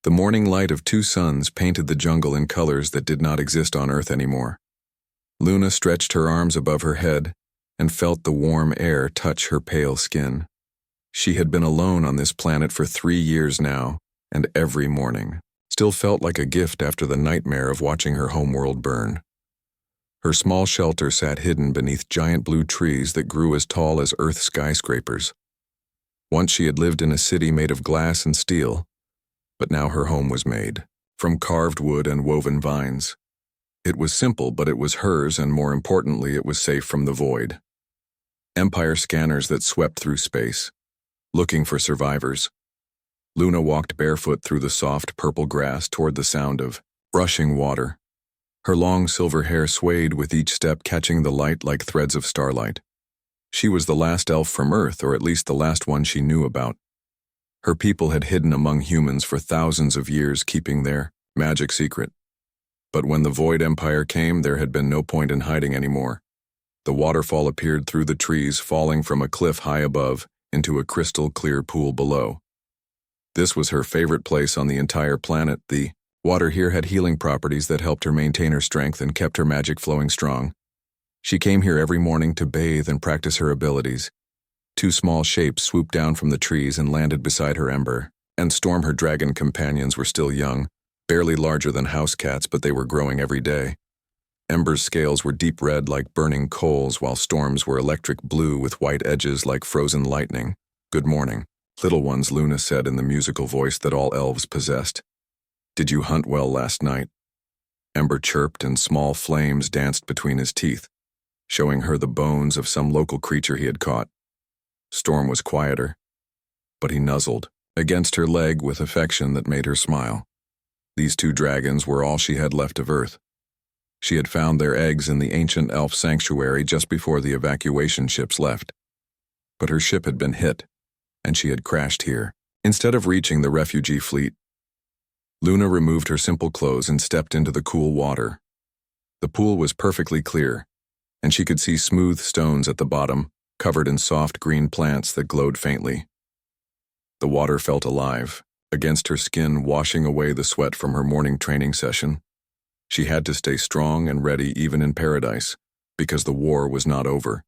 The morning light of two suns painted the jungle in colors that did not exist on Earth anymore. Luna stretched her arms above her head and felt the warm air touch her pale skin. She had been alone on this planet for 3 years now, and every morning still felt like a gift after the nightmare of watching her homeworld burn. Her small shelter sat hidden beneath giant blue trees that grew as tall as Earth skyscrapers. Once she had lived in a city made of glass and steel, but now her home was made from carved wood and woven vines. It was simple, but it was hers, and more importantly, it was safe from the void. Empire scanners that swept through space, looking for survivors. Luna walked barefoot through the soft purple grass toward the sound of rushing water. Her long silver hair swayed with each step, catching the light like threads of starlight. She was the last elf from Earth, or at least the last one she knew about. Her people had hidden among humans for thousands of years, keeping their magic secret. But when the Void Empire came, there had been no point in hiding anymore. The waterfall appeared through the trees, falling from a cliff high above into a crystal-clear pool below. This was her favorite place on the entire planet. The water here had healing properties that helped her maintain her strength and kept her magic flowing strong. She came here every morning to bathe and practice her abilities. Two small shapes swooped down from the trees and landed beside her Ember, and Storm, her dragon companions, were still young, barely larger than house cats, but they were growing every day. Ember's scales were deep red like burning coals, while Storm's were electric blue with white edges like frozen lightning. "Good morning, little ones," Luna said in the musical voice that all elves possessed. "Did you hunt well last night?" Ember chirped, and small flames danced between his teeth, showing her the bones of some local creature he had caught. Storm was quieter, but he nuzzled against her leg with affection that made her smile. These two dragons were all she had left of Earth. She had found their eggs in the ancient elf sanctuary just before the evacuation ships left. But her ship had been hit, and she had crashed here, instead of reaching the refugee fleet. Luna removed her simple clothes and stepped into the cool water. The pool was perfectly clear, and she could see smooth stones at the bottom, covered in soft green plants that glowed faintly. The water felt alive, against her skin, washing away the sweat from her morning training session. She had to stay strong and ready even in paradise, because the war was not over.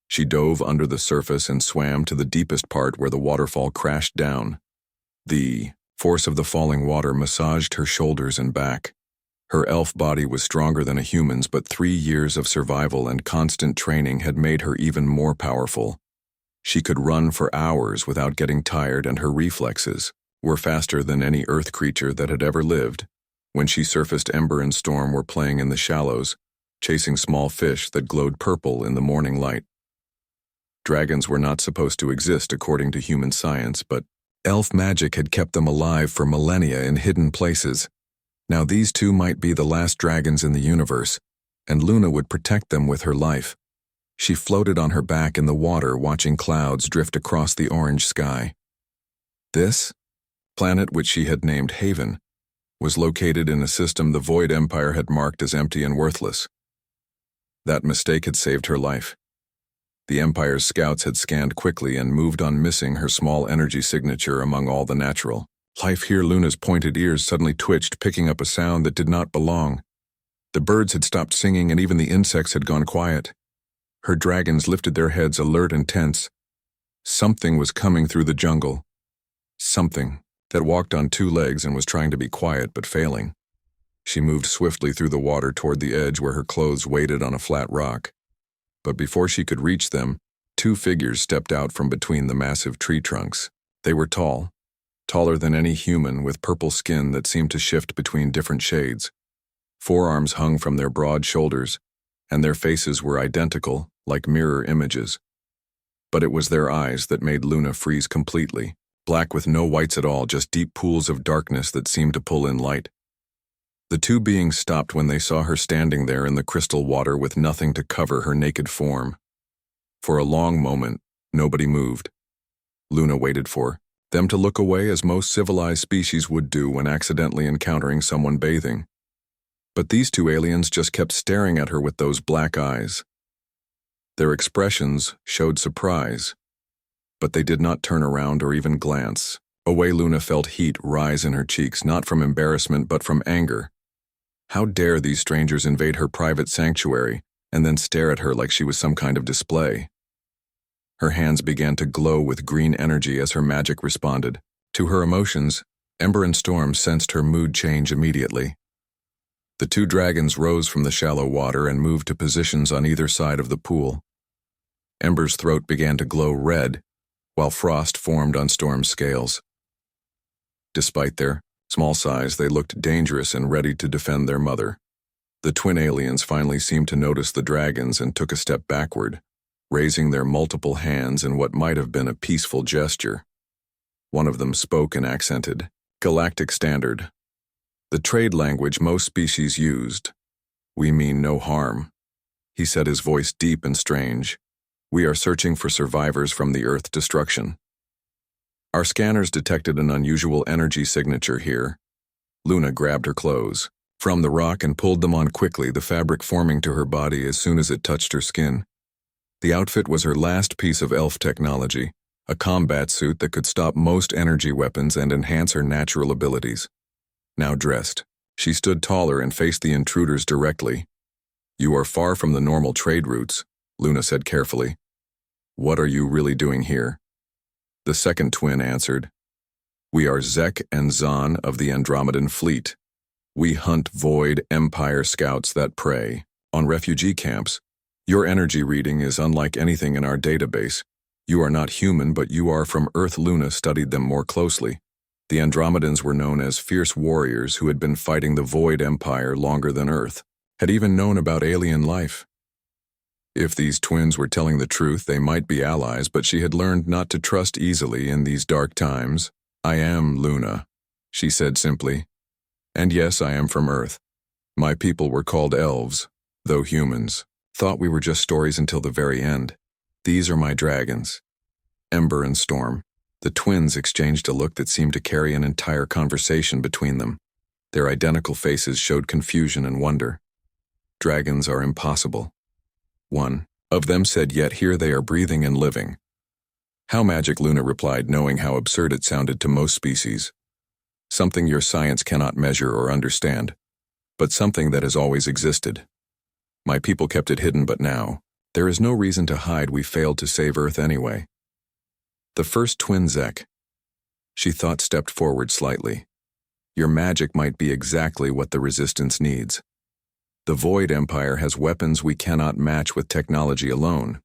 She dove under the surface and swam to the deepest part where the waterfall crashed down. The force of the falling water massaged her shoulders and back. Her elf body was stronger than a human's, but 3 years of survival and constant training had made her even more powerful. She could run for hours without getting tired, and her reflexes were faster than any earth creature that had ever lived. When she surfaced, Ember and Storm were playing in the shallows, chasing small fish that glowed purple in the morning light. Dragons were not supposed to exist according to human science, but elf magic had kept them alive for millennia in hidden places. Now these two might be the last dragons in the universe, and Luna would protect them with her life. She floated on her back in the water, watching clouds drift across the orange sky. This planet, which she had named Haven, was located in a system the Void Empire had marked as empty and worthless. That mistake had saved her life. The Empire's scouts had scanned quickly and moved on, missing her small energy signature among all the natural life here. Luna's pointed ears suddenly twitched, picking up a sound that did not belong. The birds had stopped singing, and even the insects had gone quiet. Her dragons lifted their heads, alert and tense. Something was coming through the jungle. Something that walked on 2 legs and was trying to be quiet but failing. She moved swiftly through the water toward the edge where her clothes waited on a flat rock. But before she could reach them, 2 figures stepped out from between the massive tree trunks. They were tall, taller than any human, with purple skin that seemed to shift between different shades. Forearms hung from their broad shoulders, and their faces were identical, like mirror images. But it was their eyes that made Luna freeze completely, black with no whites at all, just deep pools of darkness that seemed to pull in light. The 2 beings stopped when they saw her standing there in the crystal water with nothing to cover her naked form. For a long moment, nobody moved. Luna waited for them to look away, as most civilized species would do when accidentally encountering someone bathing. But these 2 aliens just kept staring at her with those black eyes. Their expressions showed surprise, but they did not turn around or even glance. Away Luna felt heat rise in her cheeks, not from embarrassment but from anger. How dare these strangers invade her private sanctuary and then stare at her like she was some kind of display? Her hands began to glow with green energy as her magic responded. To her emotions, Ember and Storm sensed her mood change immediately. The two dragons rose from the shallow water and moved to positions on either side of the pool. Ember's throat began to glow red, while frost formed on Storm's scales. Despite their small size, they looked dangerous and ready to defend their mother. The twin aliens finally seemed to notice the dragons and took a step backward, raising their multiple hands in what might have been a peaceful gesture. One of them spoke and accented, "Galactic Standard. The trade language most species used. We mean no harm." He said, his voice deep and strange. "We are searching for survivors from the Earth destruction. Our scanners detected an unusual energy signature here." Luna grabbed her clothes from the rock and pulled them on quickly, the fabric forming to her body as soon as it touched her skin. The outfit was her last piece of elf technology, a combat suit that could stop most energy weapons and enhance her natural abilities. Now dressed, she stood taller and faced the intruders directly. "You are far from the normal trade routes," Luna said carefully. "What are you really doing here?" The second twin answered, "We are Zek and Zahn of the Andromedan fleet. We hunt Void Empire scouts that prey on refugee camps. Your energy reading is unlike anything in our database. You are not human, but you are from Earth." Luna studied them more closely. The Andromedans were known as fierce warriors who had been fighting the Void Empire longer than Earth, had even known about alien life. If these twins were telling the truth, they might be allies, but she had learned not to trust easily in these dark times. "I am Luna," she said simply. "And yes, I am from Earth. My people were called elves, though humans thought we were just stories until the very end. These are my dragons, Ember and Storm." The twins exchanged a look that seemed to carry an entire conversation between them. Their identical faces showed confusion and wonder. "Dragons are impossible," one of them said, "yet here they are breathing and living." "How magic," Luna replied, knowing how absurd it sounded to most species. "Something your science cannot measure or understand, but something that has always existed. My people kept it hidden, but now, there is no reason to hide. We failed to save Earth anyway." The first twin, Zek, she thought, stepped forward slightly. "Your magic might be exactly what the Resistance needs. The Void Empire has weapons we cannot match with technology alone.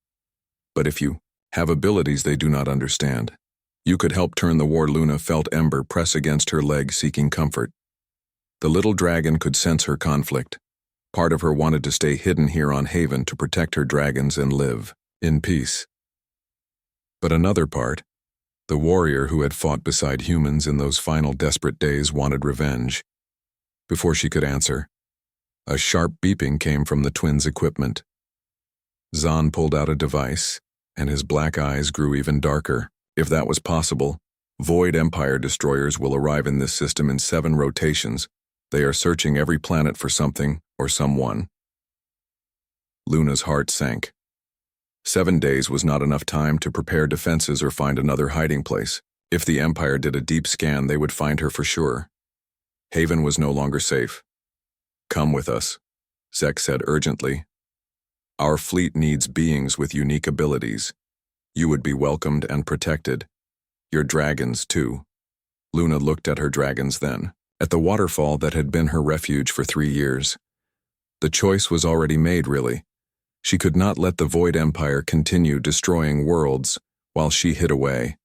But if you have abilities they do not understand, you could help turn the war." Luna felt Ember press against her leg, seeking comfort. The little dragon could sense her conflict. Part of her wanted to stay hidden here on Haven to protect her dragons and live in peace. But another part, the warrior who had fought beside humans in those final desperate days, wanted revenge. Before she could answer, a sharp beeping came from the twins' equipment. Zahn pulled out a device, and his black eyes grew even darker. "If that was possible, Void Empire destroyers will arrive in this system in 7 rotations. They are searching every planet for something or someone." Luna's heart sank. 7 days was not enough time to prepare defenses or find another hiding place. If the Empire did a deep scan, they would find her for sure. Haven was no longer safe. "Come with us," Zek said urgently. "Our fleet needs beings with unique abilities. You would be welcomed and protected. Your dragons, too." Luna looked at her dragons then, at the waterfall that had been her refuge for 3 years. The choice was already made, really. She could not let the Void Empire continue destroying worlds while she hid away.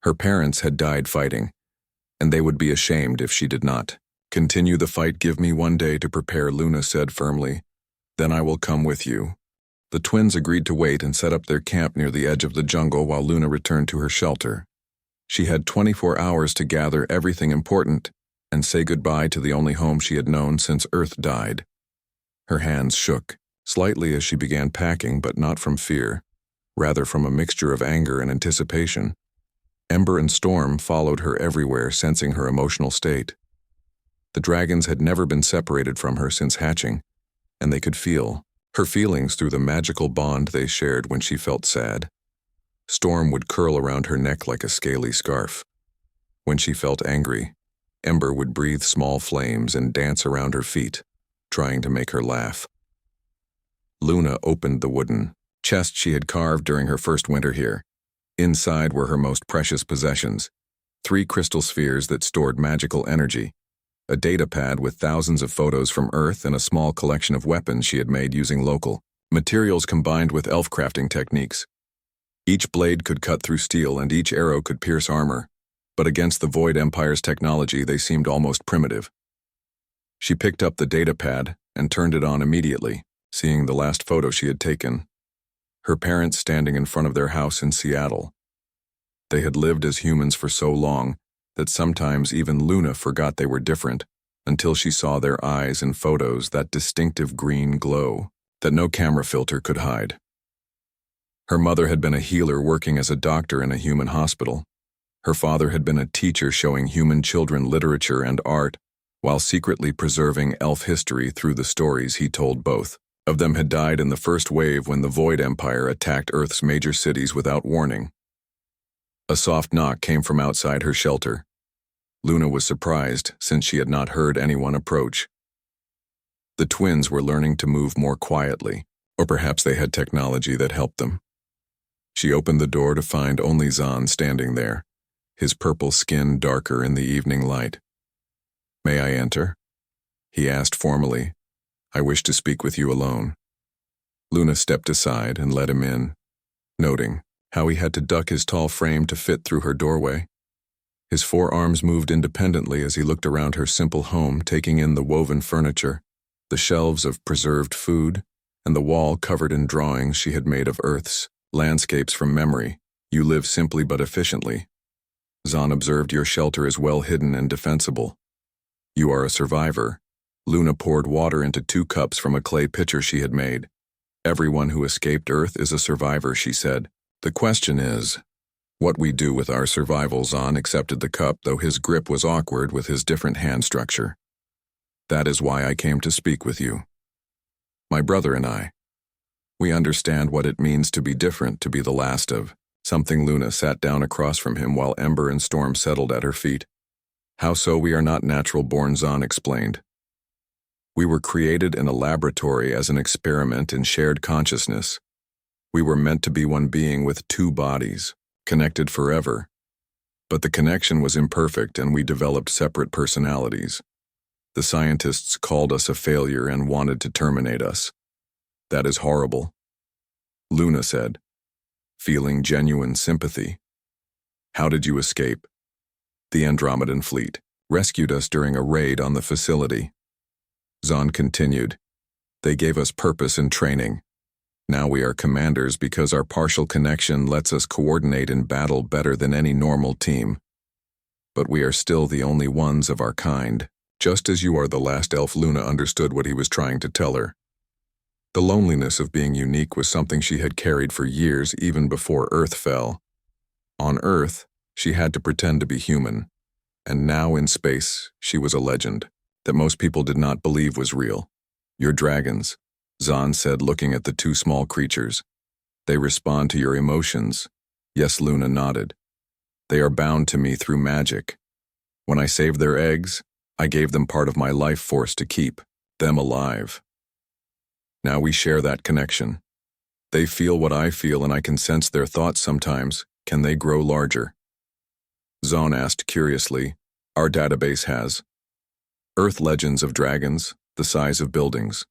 Her parents had died fighting, and they would be ashamed if she did not continue the fight. "Give me 1 day to prepare," Luna said firmly. "Then I will come with you." The twins agreed to wait and set up their camp near the edge of the jungle while Luna returned to her shelter. She had 24 hours to gather everything important and say goodbye to the only home she had known since Earth died. Her hands shook slightly as she began packing, but not from fear, rather from a mixture of anger and anticipation. Ember and Storm followed her everywhere, sensing her emotional state. The dragons had never been separated from her since hatching, and they could feel her feelings through the magical bond they shared. When she felt sad, Storm would curl around her neck like a scaly scarf. When she felt angry, Ember would breathe small flames and dance around her feet, trying to make her laugh. Luna opened the wooden chest she had carved during her first winter here. Inside were her most precious possessions: 3 crystal spheres that stored magical energy, a data pad with thousands of photos from Earth, and a small collection of weapons she had made using local materials combined with elf crafting techniques. Each blade could cut through steel and each arrow could pierce armor, but against the Void Empire's technology they seemed almost primitive. She picked up the data pad and turned it on immediately, seeing the last photo she had taken. Her parents standing in front of their house in Seattle. They had lived as humans for so long that sometimes even Luna forgot they were different, until she saw their eyes in photos, that distinctive green glow that no camera filter could hide. Her mother had been a healer working as a doctor in a human hospital. Her father had been a teacher showing human children literature and art, while secretly preserving elf history through the stories he told. Both of them had died in the first wave when the Void Empire attacked Earth's major cities without warning. A soft knock came from outside her shelter. Luna was surprised, since she had not heard anyone approach. The twins were learning to move more quietly, or perhaps they had technology that helped them. She opened the door to find only Zahn standing there, his purple skin darker in the evening light. "May I enter?" he asked formally. "I wish to speak with you alone." Luna stepped aside and let him in, noting how he had to duck his tall frame to fit through her doorway. His forearms moved independently as he looked around her simple home, taking in the woven furniture, the shelves of preserved food, and the wall covered in drawings she had made of Earth's landscapes from memory. "You live simply but efficiently." Zahn observed. "Your shelter is well hidden and defensible. You are a survivor." Luna poured water into 2 cups from a clay pitcher she had made. "Everyone who escaped Earth is a survivor," she said. "The question is what we do with our survival." Zahn accepted the cup, though his grip was awkward with his different hand structure. "That is why I came to speak with you. My brother and I, we understand what it means to be different, to be the last of something." Luna sat down across from him while Ember and Storm settled at her feet. "How so? We are not natural born," Zahn explained. "We were created in a laboratory as an experiment in shared consciousness. We were meant to be one being with 2 bodies, connected forever. But the connection was imperfect and we developed separate personalities. The scientists called us a failure and wanted to terminate us." "That is horrible," Luna said, feeling genuine sympathy. "How did you escape?" "The Andromedan fleet rescued us during a raid on the facility." Zahn continued. "They gave us purpose and training. Now we are commanders because our partial connection lets us coordinate in battle better than any normal team. But we are still the only ones of our kind. Just as you are the last elf." Luna understood what he was trying to tell her. The loneliness of being unique was something she had carried for years, even before Earth fell. On Earth, she had to pretend to be human, and now in space, she was a legend that most people did not believe was real. "Your dragons," Zahn said, looking at the 2 small creatures. "They respond to your emotions." "Yes," Luna nodded. "They are bound to me through magic. When I saved their eggs, I gave them part of my life force to keep them alive. Now we share that connection. They feel what I feel and I can sense their thoughts sometimes. Can they grow larger?" Zahn asked curiously. "Our database has Earth legends of dragons, the size of buildings."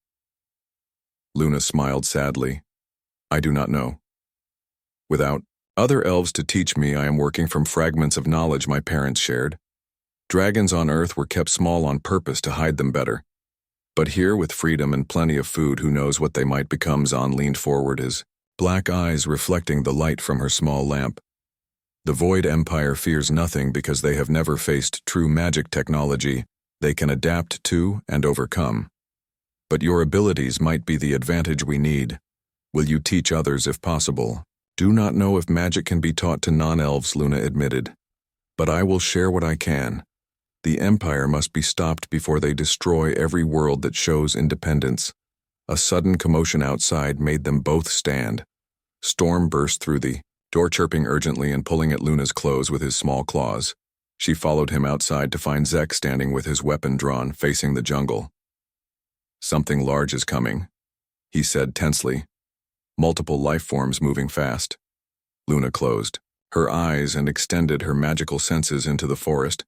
Luna smiled sadly. "I do not know. Without other elves to teach me, I am working from fragments of knowledge my parents shared. Dragons on Earth were kept small on purpose to hide them better. But here, with freedom and plenty of food, who knows what they might become?" Zahn leaned forward, his black eyes reflecting the light from her small lamp. "The Void Empire fears nothing because they have never faced true magic technology they can adapt to and overcome. But your abilities might be the advantage we need. Will you teach others if possible?" "Do not know if magic can be taught to non-elves," Luna admitted. "But I will share what I can. The Empire must be stopped before they destroy every world that shows independence." A sudden commotion outside made them both stand. Storm burst through the door, chirping urgently and pulling at Luna's clothes with his small claws. She followed him outside to find Zek standing with his weapon drawn, facing the jungle. "Something large is coming," he said tensely. Multiple life forms moving fast. Luna closed her eyes and extended her magical senses into the forest.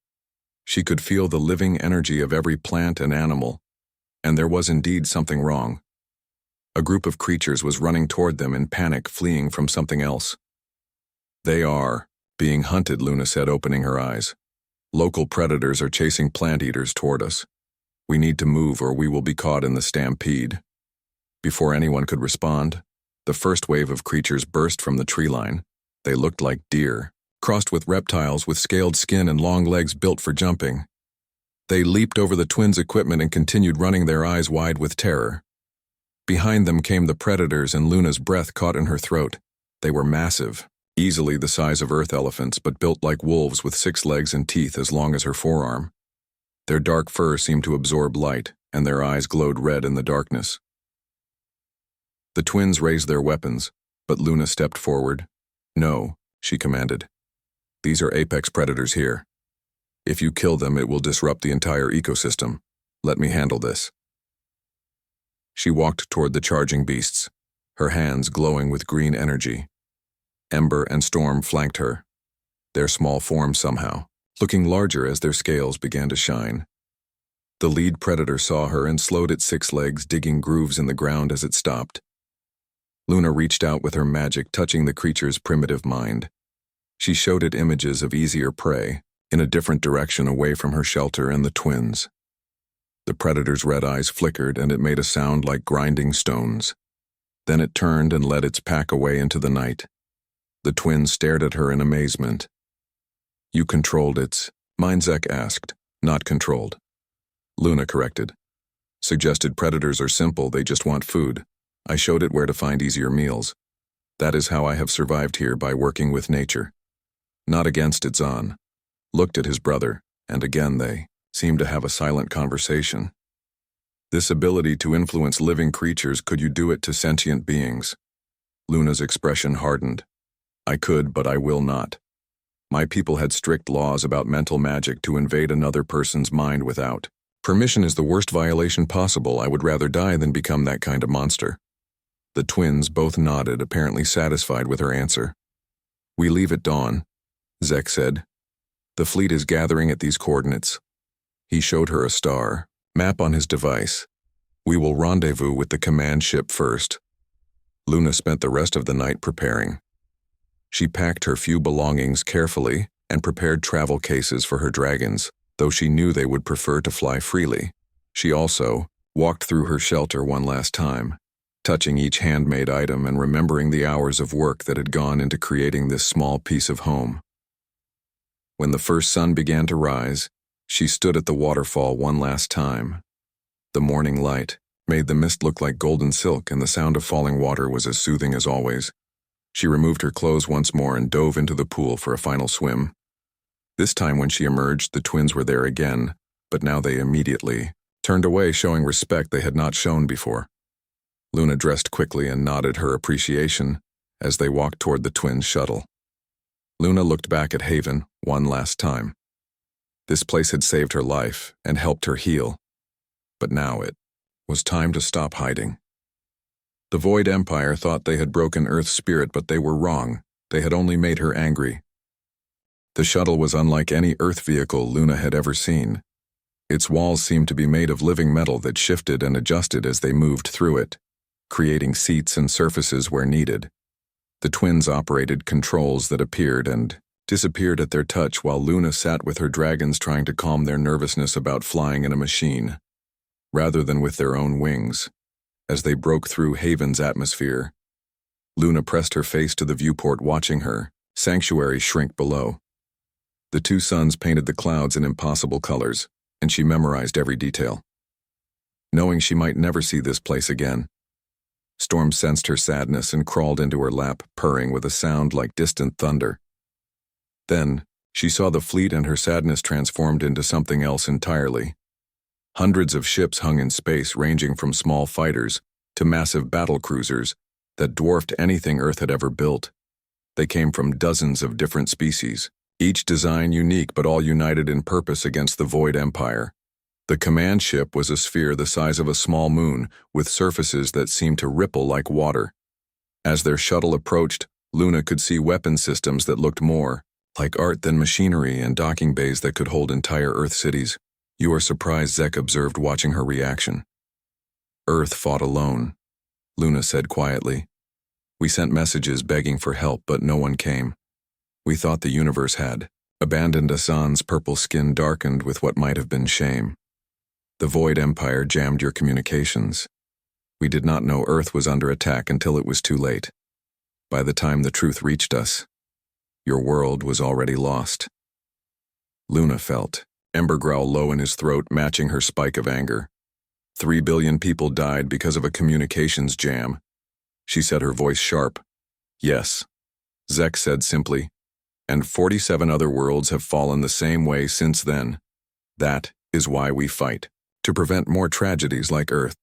She could feel the living energy of every plant and animal, and there was indeed something wrong. A group of creatures was running toward them in panic, fleeing from something else. "They are being hunted," Luna said, opening her eyes. "Local predators are chasing plant eaters toward us. We need to move or we will be caught in the stampede." Before anyone could respond, the first wave of creatures burst from the tree line. They looked like deer, crossed with reptiles with scaled skin and long legs built for jumping. They leaped over the twins' equipment and continued running, their eyes wide with terror. Behind them came the predators, and Luna's breath caught in her throat. They were massive, easily the size of earth elephants, but built like wolves with 6 legs and teeth as long as her forearm. Their dark fur seemed to absorb light, and their eyes glowed red in the darkness. The twins raised their weapons, but Luna stepped forward. "No," she commanded. "These are apex predators here. If you kill them, it will disrupt the entire ecosystem. Let me handle this." She walked toward the charging beasts, her hands glowing with green energy. Ember and Storm flanked her, their small forms somehow looking larger as their scales began to shine. The lead predator saw her and slowed its 6 legs, digging grooves in the ground as it stopped. Luna reached out with her magic, touching the creature's primitive mind. She showed it images of easier prey, in a different direction away from her shelter and the twins. The predator's red eyes flickered and it made a sound like grinding stones. Then it turned and led its pack away into the night. The twins stared at her in amazement. "You controlled its mind?" Zek asked. "Not controlled," Luna corrected. "Suggested predators are simple, they just want food. I showed it where to find easier meals. That is how I have survived here, by working with nature. Not against its own." Looked at his brother, and again they seemed to have a silent conversation. "This ability to influence living creatures, could you do it to sentient beings?" Luna's expression hardened. "I could, but I will not. My people had strict laws about mental magic to invade another person's mind without permission is the worst violation possible. I would rather die than become that kind of monster." The twins both nodded, apparently satisfied with her answer. "We leave at dawn," Zek said. "The fleet is gathering at these coordinates." He showed her a star map on his device. "We will rendezvous with the command ship first." Luna spent the rest of the night preparing. She packed her few belongings carefully and prepared travel cases for her dragons, though she knew they would prefer to fly freely. She also walked through her shelter one last time, touching each handmade item and remembering the hours of work that had gone into creating this small piece of home. When the first sun began to rise, she stood at the waterfall one last time. The morning light made the mist look like golden silk, and the sound of falling water was as soothing as always. She removed her clothes once more and dove into the pool for a final swim. This time when she emerged, the twins were there again, but now they immediately turned away, showing respect they had not shown before. Luna dressed quickly and nodded her appreciation as they walked toward the twins' shuttle. Luna looked back at Haven one last time. This place had saved her life and helped her heal, but now it was time to stop hiding. The Void Empire thought they had broken Earth's spirit, but they were wrong. They had only made her angry. The shuttle was unlike any Earth vehicle Luna had ever seen. Its walls seemed to be made of living metal that shifted and adjusted as they moved through it, creating seats and surfaces where needed. The twins operated controls that appeared and disappeared at their touch, while Luna sat with her dragons trying to calm their nervousness about flying in a machine, rather than with their own wings. As they broke through Haven's atmosphere, Luna pressed her face to the viewport, watching her sanctuary shrink below. The 2 suns painted the clouds in impossible colors, and she memorized every detail. Knowing she might never see this place again, Storm sensed her sadness and crawled into her lap, purring with a sound like distant thunder. Then, she saw the fleet, and her sadness transformed into something else entirely. Hundreds of ships hung in space, ranging from small fighters to massive battle cruisers that dwarfed anything Earth had ever built. They came from dozens of different species, each design unique but all united in purpose against the Void Empire. The command ship was a sphere the size of a small moon, with surfaces that seemed to ripple like water. As their shuttle approached, Luna could see weapon systems that looked more like art than machinery and docking bays that could hold entire Earth cities. "You are surprised," Zek observed, watching her reaction. "Earth fought alone," Luna said quietly. "We sent messages begging for help, but no one came. We thought the universe had abandoned us." Hassan's purple skin darkened with what might have been shame. "The Void Empire jammed your communications. We did not know Earth was under attack until it was too late. By the time the truth reached us, your world was already lost." Luna felt ember growl low in his throat, matching her spike of anger. 3 billion people died because of a communications jam. She said, her voice sharp. "Yes," Zek said simply, "and 47 other worlds have fallen the same way since then. That is why we fight, to prevent more tragedies like Earth."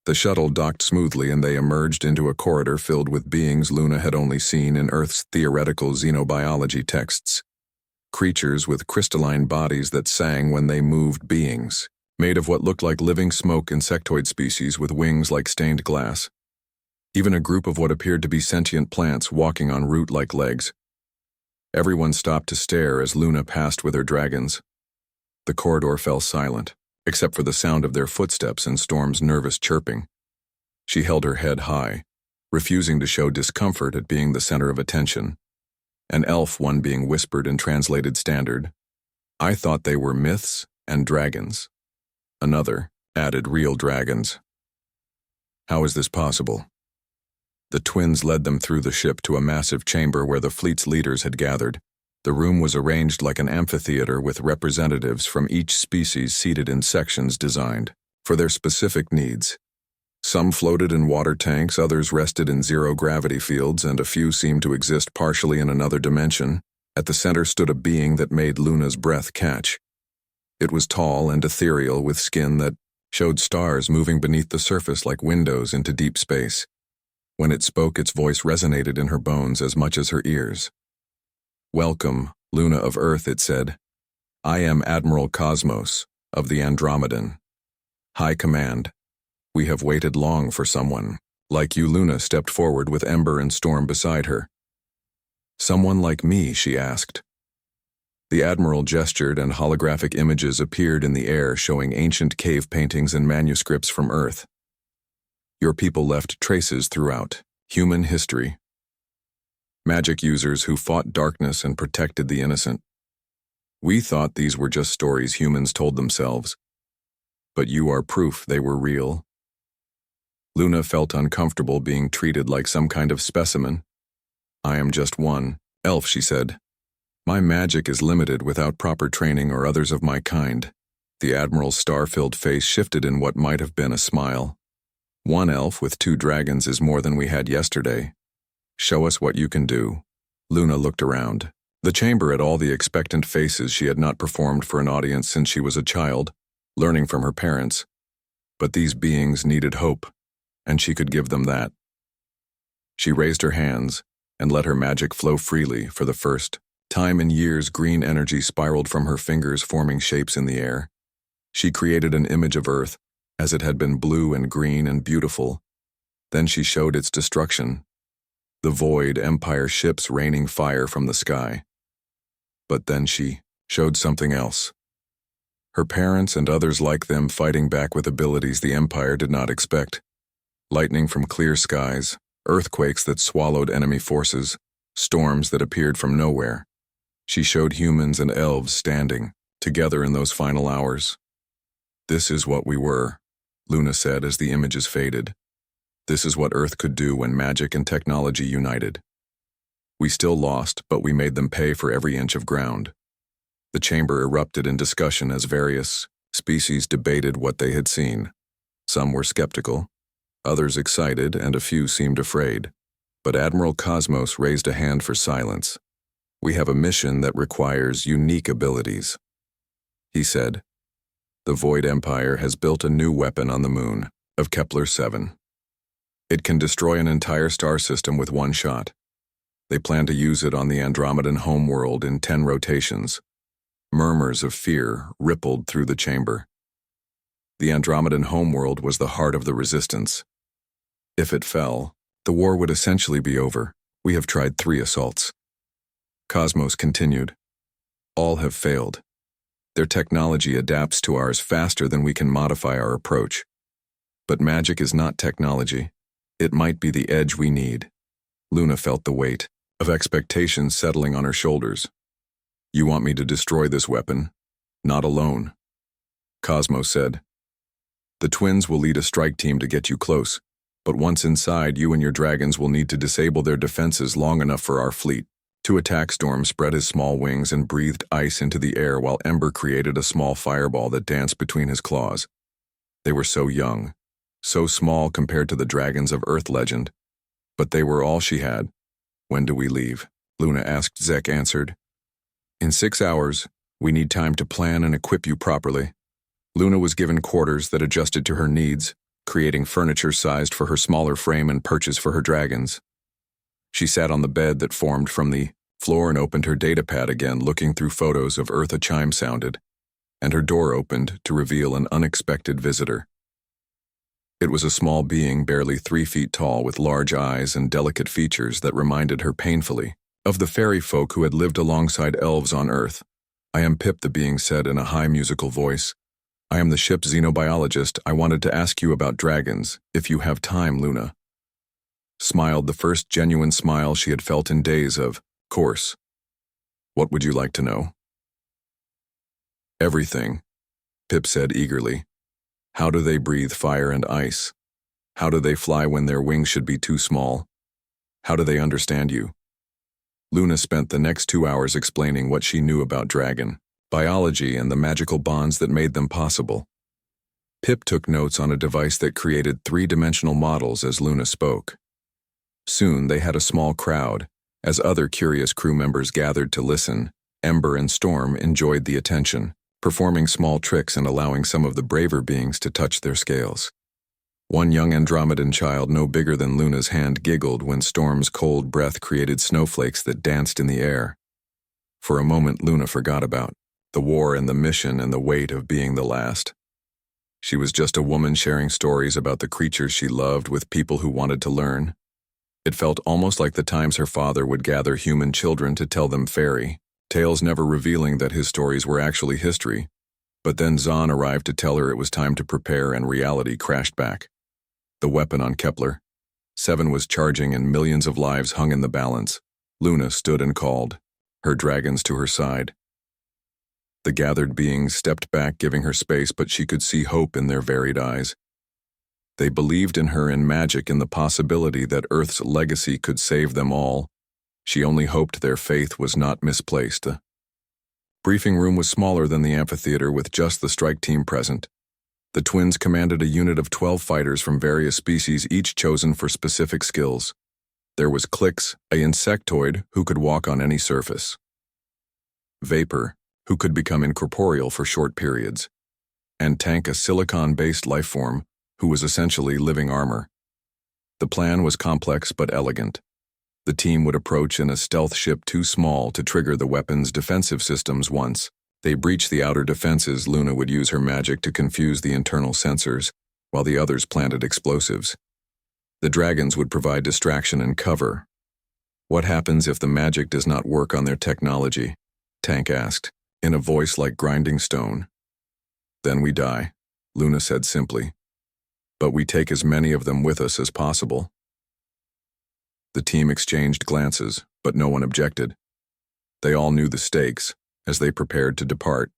The shuttle docked smoothly and they emerged into a corridor filled with beings Luna had only seen in Earth's theoretical xenobiology texts. Creatures with crystalline bodies that sang when they moved, beings made of what looked like living smoke, insectoid species with wings like stained glass. Even a group of what appeared to be sentient plants walking on root-like legs. Everyone stopped to stare as Luna passed with her dragons. The corridor fell silent, except for the sound of their footsteps and Storm's nervous chirping. She held her head high, refusing to show discomfort at being the center of attention. An elf, one being whispered in translated standard, "I thought they were myths and dragons." Another added, "Real dragons." "How is this possible?" The twins led them through the ship to a massive chamber where the fleet's leaders had gathered. The room was arranged like an amphitheater with representatives from each species seated in sections designed for their specific needs. Some floated in water tanks, others rested in zero-gravity fields, and a few seemed to exist partially in another dimension. At the center stood a being that made Luna's breath catch. It was tall and ethereal, with skin that showed stars moving beneath the surface like windows into deep space. When it spoke, its voice resonated in her bones as much as her ears. "Welcome, Luna of Earth," it said. "I am Admiral Cosmos of the Andromedan. High Command, we have waited long for someone like you." Luna stepped forward with Ember and Storm beside her. "Someone like me?" she asked. The Admiral gestured and holographic images appeared in the air showing ancient cave paintings and manuscripts from Earth. "Your people left traces throughout human history. Magic users who fought darkness and protected the innocent. We thought these were just stories humans told themselves. But you are proof they were real." Luna felt uncomfortable being treated like some kind of specimen. "I am just one elf," she said. "My magic is limited without proper training or others of my kind." The Admiral's star-filled face shifted in what might have been a smile. "One elf with 2 dragons is more than we had yesterday. Show us what you can do." Luna looked around the chamber at all the expectant faces. She had not performed for an audience since she was a child, learning from her parents. But these beings needed hope, and she could give them that. She raised her hands and let her magic flow freely. For the first time in years, green energy spiraled from her fingers, forming shapes in the air. She created an image of Earth, as it had been blue and green and beautiful. Then she showed its destruction. The Void Empire ships raining fire from the sky. But then she showed something else. Her parents and others like them fighting back with abilities the Empire did not expect. Lightning from clear skies, earthquakes that swallowed enemy forces, storms that appeared from nowhere. She showed humans and elves standing together in those final hours. "This is what we were," Luna said as the images faded. "This is what Earth could do when magic and technology united. We still lost, but we made them pay for every inch of ground." The chamber erupted in discussion as various species debated what they had seen. Some were skeptical, others excited, and a few seemed afraid. But Admiral Cosmos raised a hand for silence. "We have a mission that requires unique abilities," he said. "The Void Empire has built a new weapon on the moon of Kepler 7. It can destroy an entire star system with one shot. They planned to use it on the Andromedan homeworld in 10 rotations. Murmurs of fear rippled through the chamber. The Andromedan homeworld was the heart of the resistance. If it fell, the war would essentially be over. We have tried 3 assaults. Cosmos continued. All have failed. Their technology adapts to ours faster than we can modify our approach. But magic is not technology. It might be the edge we need. Luna felt the weight of expectation settling on her shoulders. You want me to destroy this weapon? Not alone. Cosmos said. The twins will lead a strike team to get you close, but once inside, you and your dragons will need to disable their defenses long enough for our fleet to attack. Storm spread his small wings and breathed ice into the air while Ember created a small fireball that danced between his claws. They were so young, so small compared to the dragons of Earth legend, but they were all she had. When do we leave? Luna asked. Zek answered. In 6 hours, we need time to plan and equip you properly. Luna was given quarters that adjusted to her needs, creating furniture sized for her smaller frame and perches for her dragons. She sat on the bed that formed from the floor and opened her datapad again, looking through photos of Earth. A chime sounded, and her door opened to reveal an unexpected visitor. It was a small being barely 3 feet tall with large eyes and delicate features that reminded her painfully of the fairy folk who had lived alongside elves on Earth. I am Pip, the being said in a high musical voice. I am the ship's xenobiologist. I wanted to ask you about dragons, if you have time. Luna smiled, the first genuine smile she had felt in days. Of course. What would you like to know? Everything, Pip said eagerly. How do they breathe fire and ice? How do they fly when their wings should be too small? How do they understand you? Luna spent the next 2 hours explaining what she knew about dragon biology and the magical bonds that made them possible. Pip took notes on a device that created 3-dimensional models as Luna spoke. Soon they had a small crowd. As other curious crew members gathered to listen, Ember and Storm enjoyed the attention, performing small tricks and allowing some of the braver beings to touch their scales. One young Andromedan child no bigger than Luna's hand giggled when Storm's cold breath created snowflakes that danced in the air. For a moment, Luna forgot about the war and the mission and the weight of being the last. She was just a woman sharing stories about the creatures she loved with people who wanted to learn. It felt almost like the times her father would gather human children to tell them fairy tales, never revealing that his stories were actually history. But then Zahn arrived to tell her it was time to prepare, and reality crashed back. The weapon on Kepler 7 was charging and millions of lives hung in the balance. Luna stood and called, her dragons to her side. The gathered beings stepped back, giving her space, but she could see hope in their varied eyes. They believed in her and magic, in the possibility that Earth's legacy could save them all. She only hoped their faith was not misplaced. The briefing room was smaller than the amphitheater, with just the strike team present. The twins commanded a unit of 12 fighters from various species, each chosen for specific skills. There was Clix, an insectoid who could walk on any surface. Vapor, who could become incorporeal for short periods. And Tank, a silicon-based lifeform who was essentially living armor. The plan was complex but elegant. The team would approach in a stealth ship too small to trigger the weapon's defensive systems. Once they breached the outer defenses, Luna would use her magic to confuse the internal sensors, while the others planted explosives. The dragons would provide distraction and cover. What happens if the magic does not work on their technology? Tank asked, in a voice like grinding stone. Then we die, Luna said simply. But we take as many of them with us as possible. The team exchanged glances, but no one objected. They all knew the stakes as they prepared to depart.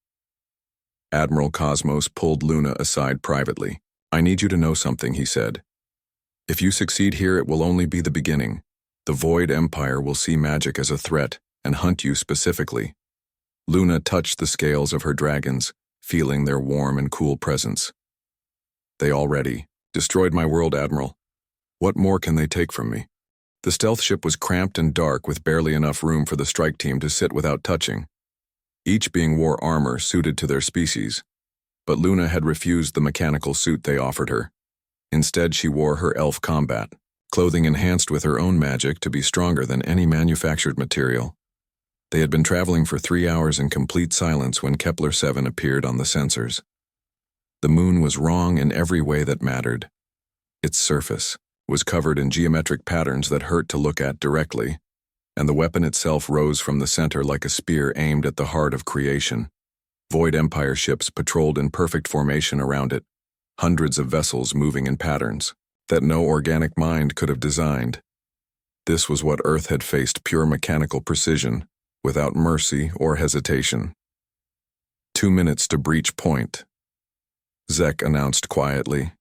Admiral Cosmos pulled Luna aside privately. I need you to know something, he said. If you succeed here, it will only be the beginning. The Void Empire will see magic as a threat and hunt you specifically. Luna touched the scales of her dragons, feeling their warm and cool presence. They already destroyed my world, Admiral. What more can they take from me? The stealth ship was cramped and dark, with barely enough room for the strike team to sit without touching. Each being wore armor suited to their species, but Luna had refused the mechanical suit they offered her. Instead, she wore her elf combat clothing enhanced with her own magic to be stronger than any manufactured material. They had been traveling for 3 hours in complete silence when Kepler 7 appeared on the sensors. The moon was wrong in every way that mattered. Its surface was covered in geometric patterns that hurt to look at directly, and the weapon itself rose from the center like a spear aimed at the heart of creation. Void Empire ships patrolled in perfect formation around it, hundreds of vessels moving in patterns that no organic mind could have designed. This was what Earth had faced: pure mechanical precision, without mercy or hesitation. 2 minutes to breach point, Zek announced quietly.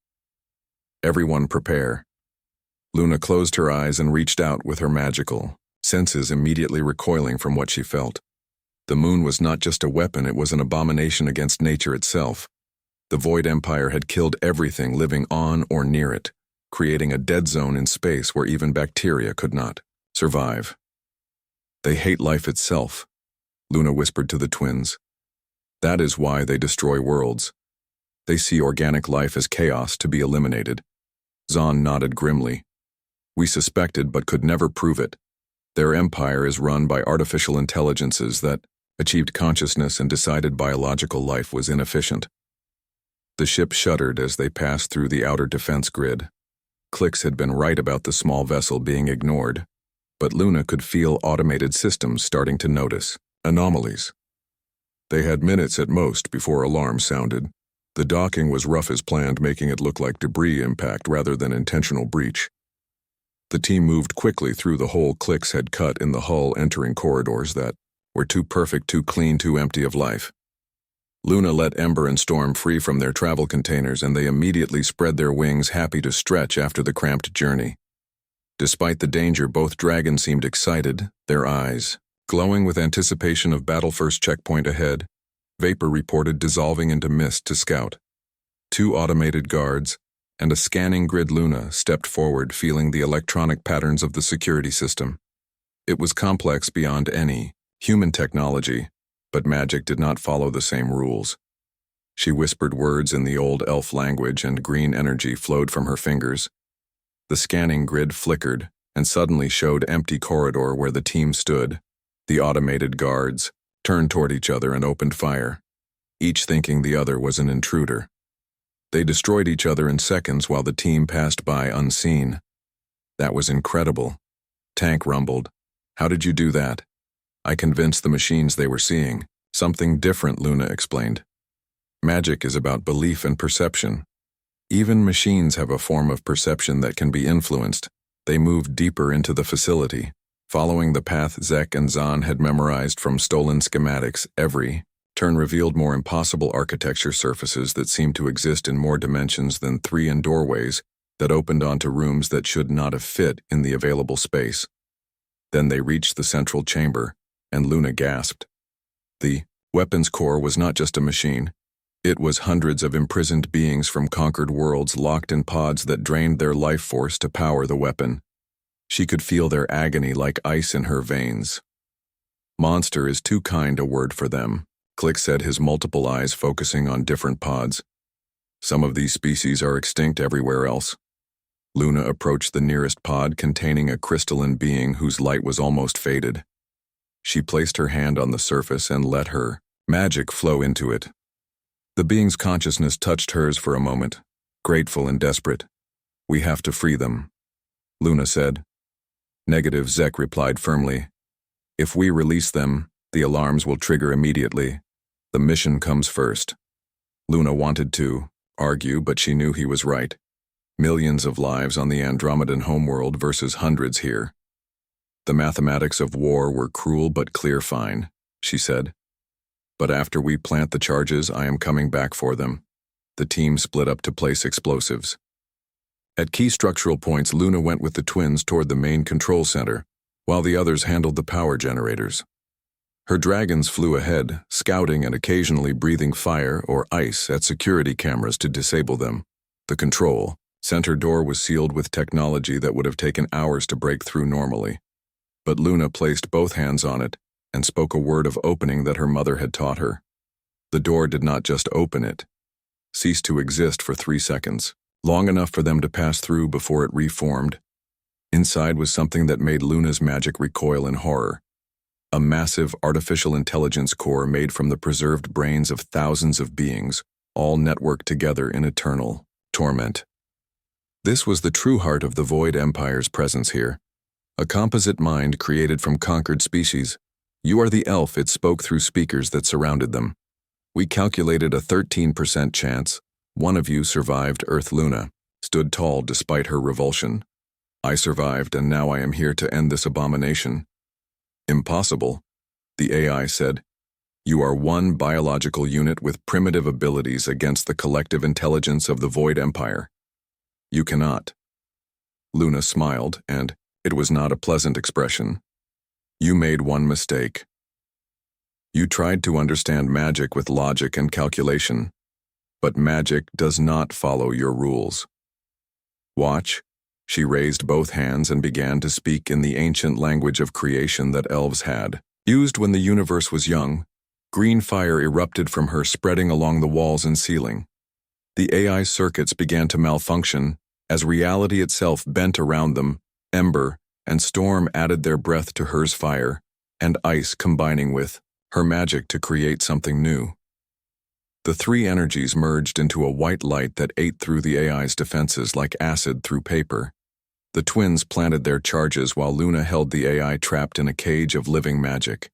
Everyone prepare. Luna closed her eyes and reached out with her magical senses immediately recoiling from what she felt. The moon was not just a weapon, it was an abomination against nature itself. The Void Empire had killed everything living on or near it, creating a dead zone in space where even bacteria could not survive. They hate life itself, Luna whispered to the twins. That is why they destroy worlds. They see organic life as chaos to be eliminated. Zahn nodded grimly. We suspected but could never prove it. Their empire is run by artificial intelligences that achieved consciousness and decided biological life was inefficient. The ship shuddered as they passed through the outer defense grid. Clicks had been right about the small vessel being ignored, but Luna could feel automated systems starting to notice anomalies. They had minutes at most before alarms sounded. The docking was rough as planned, making it look like debris impact rather than intentional breach. The team moved quickly through the hole Clicks had cut in the hull, entering corridors that were too perfect, too clean, too empty of life. Luna let Ember and Storm free from their travel containers, and they immediately spread their wings, happy to stretch after the cramped journey. Despite the danger, both dragons seemed excited, their eyes glowing with anticipation of battle. First checkpoint ahead, vapor reported dissolving into mist to scout. 2 automated guards and a scanning grid. Luna stepped forward, feeling the electronic patterns of the security system. It was complex beyond any human technology, but magic did not follow the same rules. She whispered words in the old elf language, and green energy flowed from her fingers. The scanning grid flickered and suddenly showed empty corridor where the team stood. The automated guards turned toward each other and opened fire, each thinking the other was an intruder. They destroyed each other in seconds while the team passed by unseen. That was incredible. Tank rumbled. How did you do that? I convinced the machines they were seeing something different, Luna explained. Magic is about belief and perception. Even machines have a form of perception that can be influenced. They moved deeper into the facility, following the path Zek and Zahn had memorized from stolen schematics. Every turn revealed more impossible architecture, surfaces that seemed to exist in more dimensions than 3, and doorways that opened onto rooms that should not have fit in the available space. Then they reached the central chamber, and Luna gasped. The weapons core was not just a machine. It was hundreds of imprisoned beings from conquered worlds locked in pods that drained their life force to power the weapon. She could feel their agony like ice in her veins. Monster is too kind a word for them, Click said, his multiple eyes focusing on different pods. Some of these species are extinct everywhere else. Luna approached the nearest pod, containing a crystalline being whose light was almost faded. She placed her hand on the surface and let her magic flow into it. The being's consciousness touched hers for a moment, grateful and desperate. We have to free them, Luna said. Negative, Zek replied firmly. If we release them, the alarms will trigger immediately. The mission comes first. Luna wanted to argue, but she knew he was right. Millions of lives on the Andromedan homeworld versus hundreds here. The mathematics of war were cruel but clear. Fine, she said. But after we plant the charges, I am coming back for them. The team split up to place explosives. At key structural points, Luna went with the twins toward the main control center, while the others handled the power generators. Her dragons flew ahead, scouting and occasionally breathing fire or ice at security cameras to disable them. The control center door was sealed with technology that would have taken hours to break through normally. But Luna placed both hands on it and spoke a word of opening that her mother had taught her. The door did not just open, it ceased to exist for 3 seconds, long enough for them to pass through before it reformed. Inside was something that made Luna's magic recoil in horror. A massive artificial intelligence core made from the preserved brains of thousands of beings, all networked together in eternal torment. This was the true heart of the Void Empire's presence here. A composite mind created from conquered species. You are the elf, it spoke through speakers that surrounded them. We calculated a 13% chance. One of you survived. Earth Luna stood tall despite her revulsion. I survived, and now I am here to end this abomination. Impossible, the AI said. You are one biological unit with primitive abilities against the collective intelligence of the Void Empire. You cannot. Luna smiled, and it was not a pleasant expression. You made one mistake. You tried to understand magic with logic and calculation, but magic does not follow your rules. Watch. She raised both hands and began to speak in the ancient language of creation that elves had used when the universe was young. Green fire erupted from her, spreading along the walls and ceiling. The AI circuits began to malfunction as reality itself bent around them. Ember and storm added their breath to hers, fire and ice combining with her magic to create something new. The three energies merged into a white light that ate through the AI's defenses like acid through paper. The twins planted their charges while Luna held the AI trapped in a cage of living magic.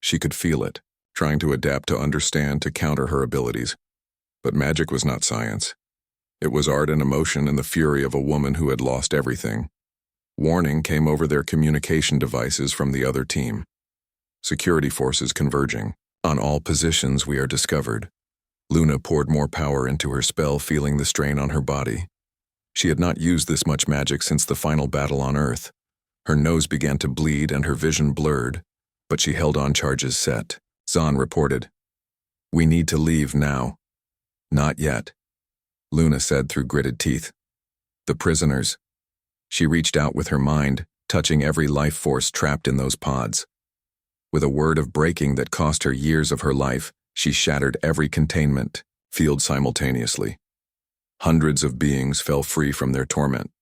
She could feel it, trying to adapt, to understand, to counter her abilities. But magic was not science. It was art and emotion and the fury of a woman who had lost everything. Warning came over their communication devices from the other team. Security forces converging. On all positions we are discovered. Luna poured more power into her spell, feeling the strain on her body. She had not used this much magic since the final battle on Earth. Her nose began to bleed and her vision blurred, but she held on, charges set. Zahn reported. We need to leave now. Not yet, Luna said through gritted teeth. The prisoners. She reached out with her mind, touching every life force trapped in those pods. With a word of breaking that cost her years of her life, she shattered every containment field simultaneously. Hundreds of beings fell free from their torment.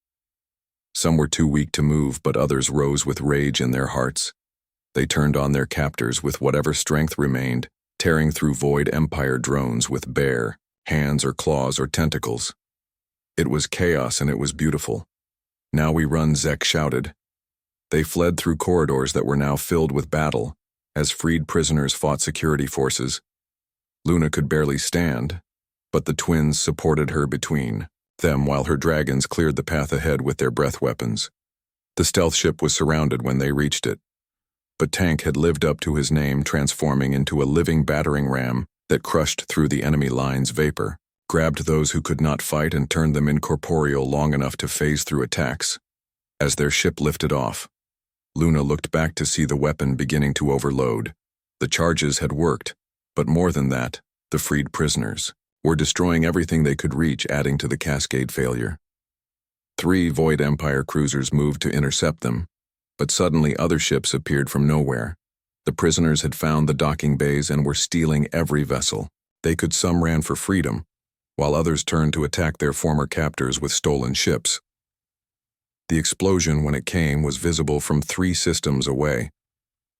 Some were too weak to move, but others rose with rage in their hearts. They turned on their captors with whatever strength remained, tearing through Void Empire drones with bare hands or claws or tentacles. It was chaos and it was beautiful. Now we run, Zek shouted. They fled through corridors that were now filled with battle, as freed prisoners fought security forces. Luna could barely stand, but the twins supported her between them while her dragons cleared the path ahead with their breath weapons. The stealth ship was surrounded when they reached it, but Tank had lived up to his name, transforming into a living battering ram that crushed through the enemy line's vapor, grabbed those who could not fight and turned them incorporeal long enough to phase through attacks. As their ship lifted off, Luna looked back to see the weapon beginning to overload. The charges had worked, but more than that, the freed prisoners were destroying everything they could reach, adding to the cascade failure. 3 Void Empire cruisers moved to intercept them, but suddenly other ships appeared from nowhere. The prisoners had found the docking bays and were stealing every vessel. Some ran for freedom, while others turned to attack their former captors with stolen ships. The explosion, when it came, was visible from 3 systems away.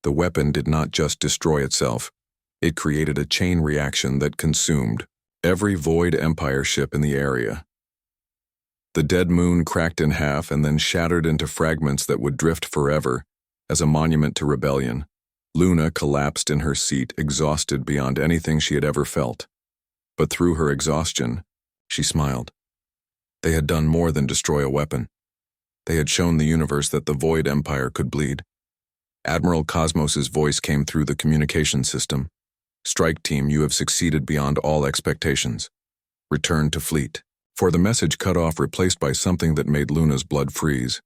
The weapon did not just destroy itself. It created a chain reaction that consumed every Void Empire ship in the area. The dead moon cracked in half and then shattered into fragments that would drift forever as a monument to rebellion. Luna collapsed in her seat, exhausted beyond anything she had ever felt. But through her exhaustion, she smiled. They had done more than destroy a weapon. They had shown the universe that the Void Empire could bleed. Admiral Cosmos's voice came through the communication system. Strike team, you have succeeded beyond all expectations. Return to fleet. For the message cut off, replaced by something that made Luna's blood freeze.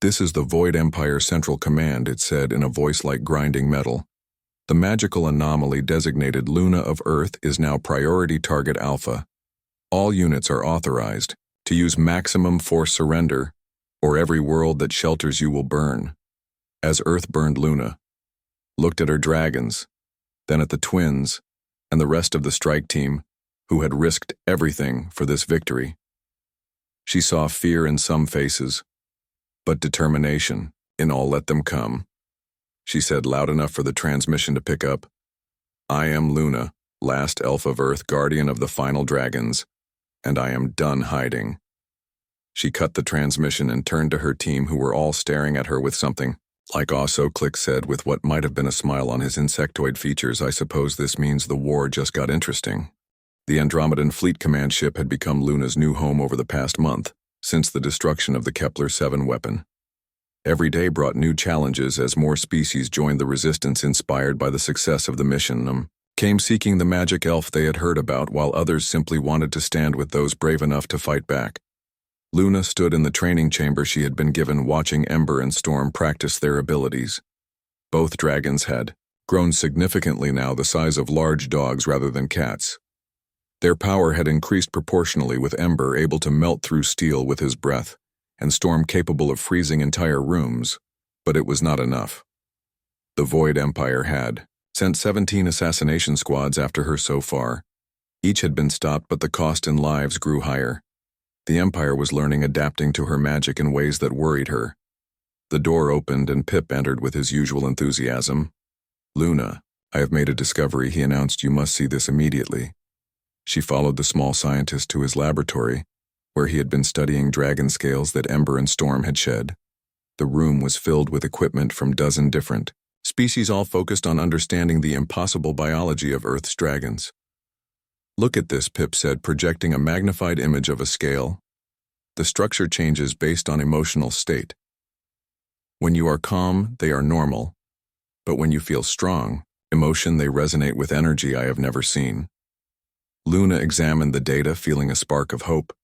This is the Void Empire Central Command, it said in a voice like grinding metal. The magical anomaly designated Luna of Earth is now priority target Alpha. All units are authorized to use maximum force surrender, or every world that shelters you will burn. As Earth burned, Luna looked at her dragons, then at the twins, and the rest of the strike team, who had risked everything for this victory. She saw fear in some faces, but determination in all let them come. She said loud enough for the transmission to pick up. I am Luna, last elf of Earth, guardian of the final dragons, and I am done hiding. She cut the transmission and turned to her team, who were all staring at her with something like awe. So Click said, with what might have been a smile on his insectoid features, I suppose this means the war just got interesting. The Andromedan Fleet Command ship had become Luna's new home over the past month, since the destruction of the Kepler-7 weapon. Every day brought new challenges as more species joined the resistance, inspired by the success of the mission. Came seeking the magic elf they had heard about, while others simply wanted to stand with those brave enough to fight back. Luna stood in the training chamber she had been given, watching Ember and Storm practice their abilities. Both dragons had grown significantly now, the size of large dogs rather than cats. Their power had increased proportionally, with Ember able to melt through steel with his breath, and Storm capable of freezing entire rooms, but it was not enough. The Void Empire had sent 17 assassination squads after her so far. Each had been stopped, but the cost in lives grew higher. The Empire was learning, adapting to her magic in ways that worried her. The door opened and Pip entered with his usual enthusiasm. Luna, I have made a discovery, he announced. You must see this immediately. She followed the small scientist to his laboratory, where he had been studying dragon scales that Ember and Storm had shed. The room was filled with equipment from dozen different species, all focused on understanding the impossible biology of Earth's dragons. Look at this, Pip said, projecting a magnified image of a scale. The structure changes based on emotional state. When you are calm, they are normal. But when you feel strong, emotion, they resonate with energy I have never seen. Luna examined the data, feeling a spark of hope.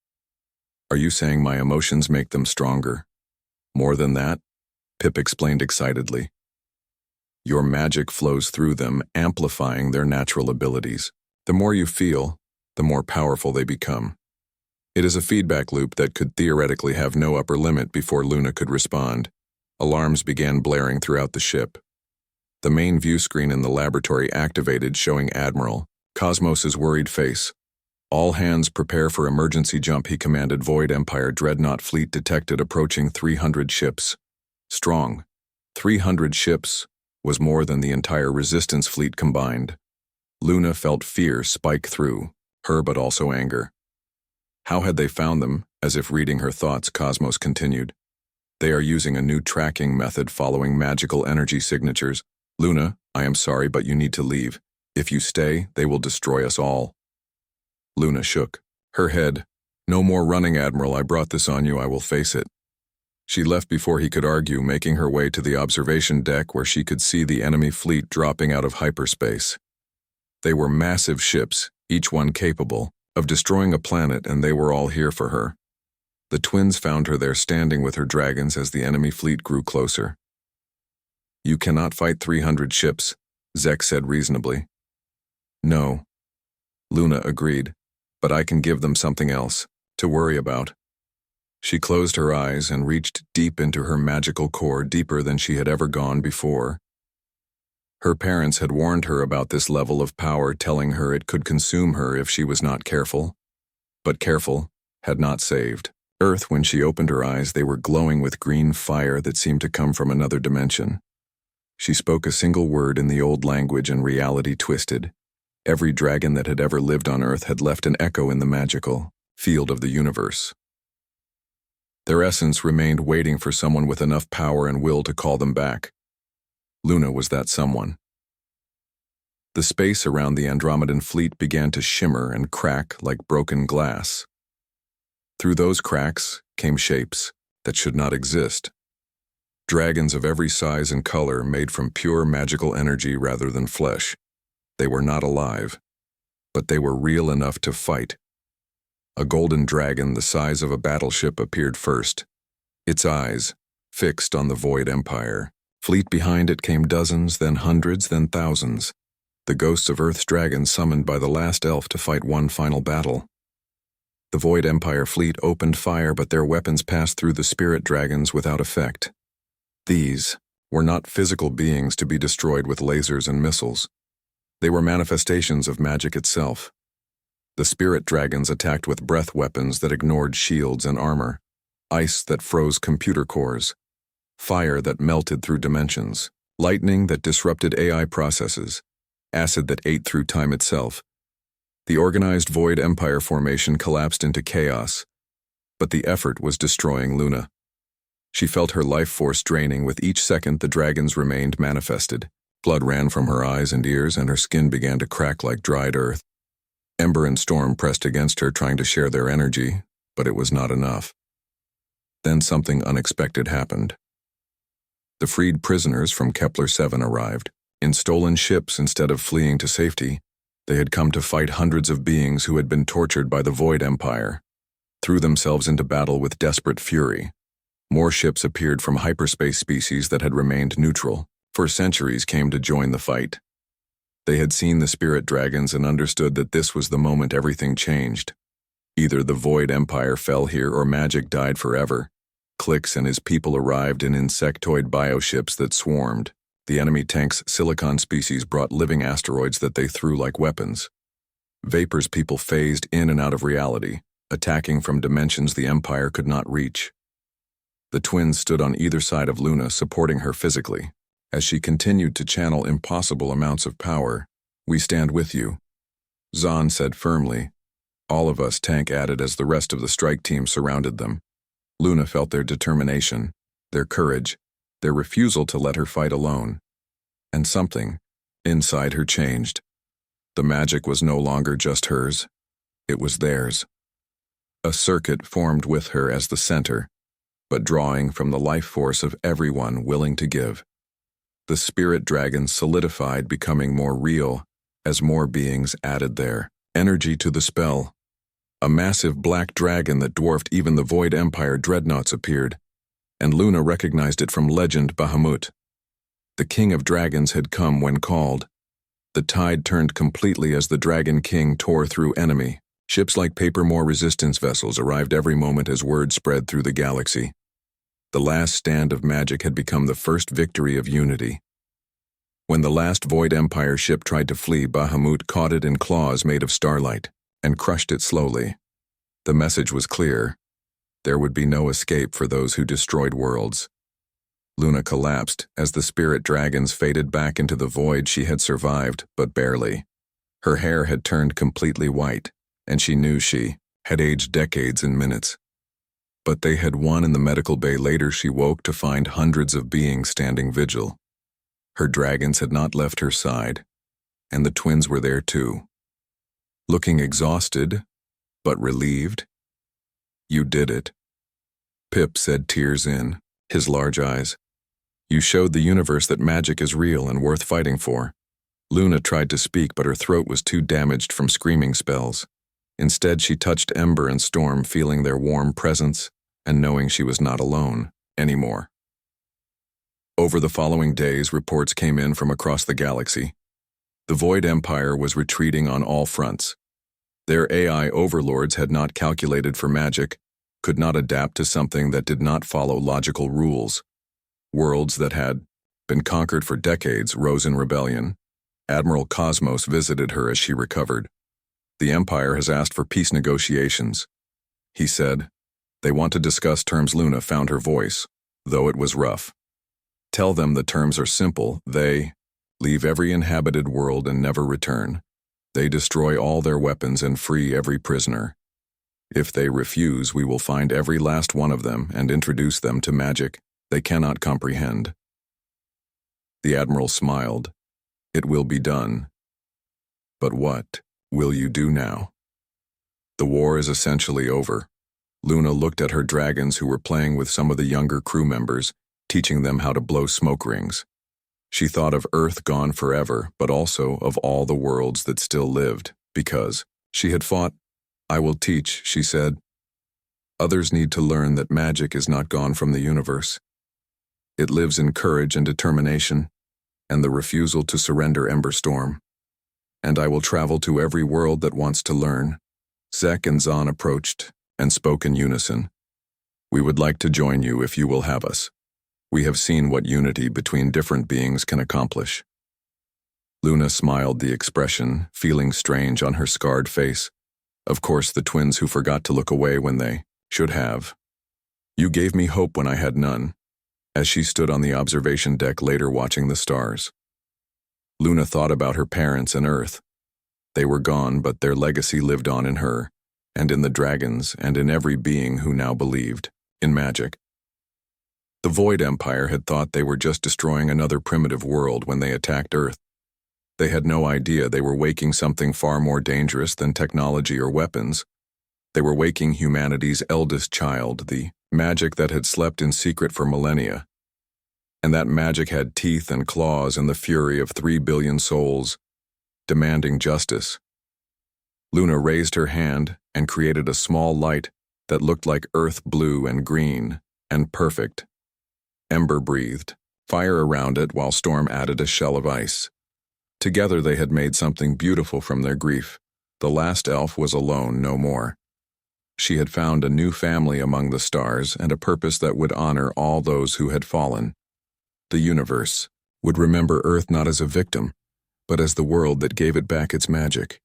Are you saying my emotions make them stronger? More than that, Pip explained excitedly. Your magic flows through them, amplifying their natural abilities. The more you feel, the more powerful they become. It is a feedback loop that could theoretically have no upper limit. Before Luna could respond, alarms began blaring throughout the ship. The main view screen in the laboratory activated, showing Admiral Cosmos's worried face. All hands prepare for emergency jump, he commanded. Void Empire Dreadnought fleet detected approaching 300 ships. Strong. 300 ships was more than the entire Resistance fleet combined. Luna felt fear spike through her, but also anger. How had they found them? As if reading her thoughts, Cosmos continued. They are using a new tracking method following magical energy signatures. Luna, I am sorry, but you need to leave. If you stay, they will destroy us all. Luna shook her head. No more running, Admiral. I brought this on you. I will face it. She left before he could argue, making her way to the observation deck, where she could see the enemy fleet dropping out of hyperspace. They were massive ships, each one capable of destroying a planet, and they were all here for her. The twins found her there, standing with her dragons as the enemy fleet grew closer. You cannot fight 300 ships, Zek said reasonably. No, Luna agreed, but I can give them something else to worry about. She closed her eyes and reached deep into her magical core, deeper than she had ever gone before. Her parents had warned her about this level of power, telling her it could consume her if she was not careful. But careful had not saved Earth. When she opened her eyes, they were glowing with green fire that seemed to come from another dimension. She spoke a single word in the old language and reality twisted. Every dragon that had ever lived on Earth had left an echo in the magical field of the universe. Their essence remained, waiting for someone with enough power and will to call them back. Luna was that someone. The space around the Andromedan fleet began to shimmer and crack like broken glass. Through those cracks came shapes that should not exist. Dragons of every size and color, made from pure magical energy rather than flesh. They were not alive, but they were real enough to fight. A golden dragon the size of a battleship appeared first, its eyes fixed on the Void Empire. Fleet behind it came dozens, then hundreds, then thousands. The ghosts of Earth's dragons summoned by the last elf to fight one final battle. The Void Empire fleet opened fire, but their weapons passed through the spirit dragons without effect. These were not physical beings to be destroyed with lasers and missiles. They were manifestations of magic itself. The spirit dragons attacked with breath weapons that ignored shields and armor. ice that froze computer cores, fire that melted through dimensions, lightning that disrupted AI processes, acid that ate through time itself. The organized Void Empire formation collapsed into chaos, but the effort was destroying Luna. She felt her life force draining with each second the dragons remained manifested. Blood ran from her eyes and ears, and her skin began to crack like dried earth. Ember and Storm pressed against her, trying to share their energy, but it was not enough. Then something unexpected happened. The freed prisoners from Kepler 7 arrived. In stolen ships, instead of fleeing to safety, they had come to fight hundreds of beings who had been tortured by the Void Empire, threw themselves into battle with desperate fury. More ships appeared from hyperspace species that had remained neutral for centuries came to join the fight. They had seen the spirit dragons and understood that this was the moment everything changed. Either the Void Empire fell here or magic died forever. Clix and his people arrived in insectoid bioships that swarmed. The enemy tank's silicon species brought living asteroids that they threw like weapons. Vapor's people phased in and out of reality, attacking from dimensions the Empire could not reach. The twins stood on either side of Luna, supporting her physically. As she continued to channel impossible amounts of power, "We stand with you," Zahn said firmly. All of us, Tank added as the rest of the strike team surrounded them. Luna felt their determination, their courage, their refusal to let her fight alone. And something inside her changed. The magic was no longer just hers. It was theirs. A circuit formed with her as the center, but drawing from the life force of everyone willing to give. The spirit dragons solidified, becoming more real as more beings added their energy to the spell. A massive black dragon that dwarfed even the Void Empire dreadnoughts appeared, and Luna recognized it from legend Bahamut. The King of Dragons had come when called. The tide turned completely as the Dragon King tore through enemy. Ships like Papermore resistance vessels arrived every moment as word spread through the galaxy. The last stand of magic had become the first victory of unity. When the last Void Empire ship tried to flee, Bahamut caught it in claws made of starlight and crushed it slowly. The message was clear. There would be no escape for those who destroyed worlds. Luna collapsed as the spirit dragons faded back into the void. She had survived, but barely. Her hair had turned completely white, and she knew she had aged decades in minutes. But they had won. In the medical bay later, she woke to find hundreds of beings standing vigil. Her dragons had not left her side, and the twins were there too. Looking exhausted, but relieved. "You did it," Pip said, tears in his large eyes. "You showed the universe that magic is real and worth fighting for." Luna tried to speak, but her throat was too damaged from screaming spells. Instead, she touched Ember and Storm, feeling their warm presence and knowing she was not alone anymore. Over the following days, reports came in from across the galaxy. The Void Empire was retreating on all fronts. Their AI overlords had not calculated for magic, could not adapt to something that did not follow logical rules. Worlds that had been conquered for decades rose in rebellion. Admiral Cosmos visited her as she recovered. "The Empire has asked for peace negotiations," he said. "They want to discuss terms." Luna found her voice, though it was rough. "Tell them the terms are simple. They leave every inhabited world and never return. They destroy all their weapons and free every prisoner. If they refuse, we will find every last one of them and introduce them to magic they cannot comprehend." The Admiral smiled. "It will be done. But what will you do now? The war is essentially over." Luna looked at her dragons, who were playing with some of the younger crew members, teaching them how to blow smoke rings. She thought of Earth gone forever, but also of all the worlds that still lived, because she had fought. "I will teach," she said. "Others need to learn that magic is not gone from the universe. It lives in courage and determination, and the refusal to surrender." Ember Storm. "And I will travel to every world that wants to learn." Zek and Zahn approached and spoke in unison. "We would like to join you if you will have us. We have seen what unity between different beings can accomplish." Luna smiled, the expression feeling strange on her scarred face. Of course, the twins who forgot to look away when they should have. You gave me hope when I had none, as she stood on the observation deck later watching the stars. Luna thought about her parents and Earth. They were gone, but their legacy lived on in her, and in the dragons, and in every being who now believed in magic. The Void Empire had thought they were just destroying another primitive world when they attacked Earth. They had no idea they were waking something far more dangerous than technology or weapons. They were waking humanity's eldest child, the magic that had slept in secret for millennia. And that magic had teeth and claws and the fury of 3 billion souls, demanding justice. Luna raised her hand and created a small light that looked like earth blue and green, and perfect. Ember breathed, fire around it while Storm added a shell of ice. Together they had made something beautiful from their grief. The last elf was alone no more. She had found a new family among the stars and a purpose that would honor all those who had fallen. The universe would remember Earth not as a victim, but as the world that gave it back its magic.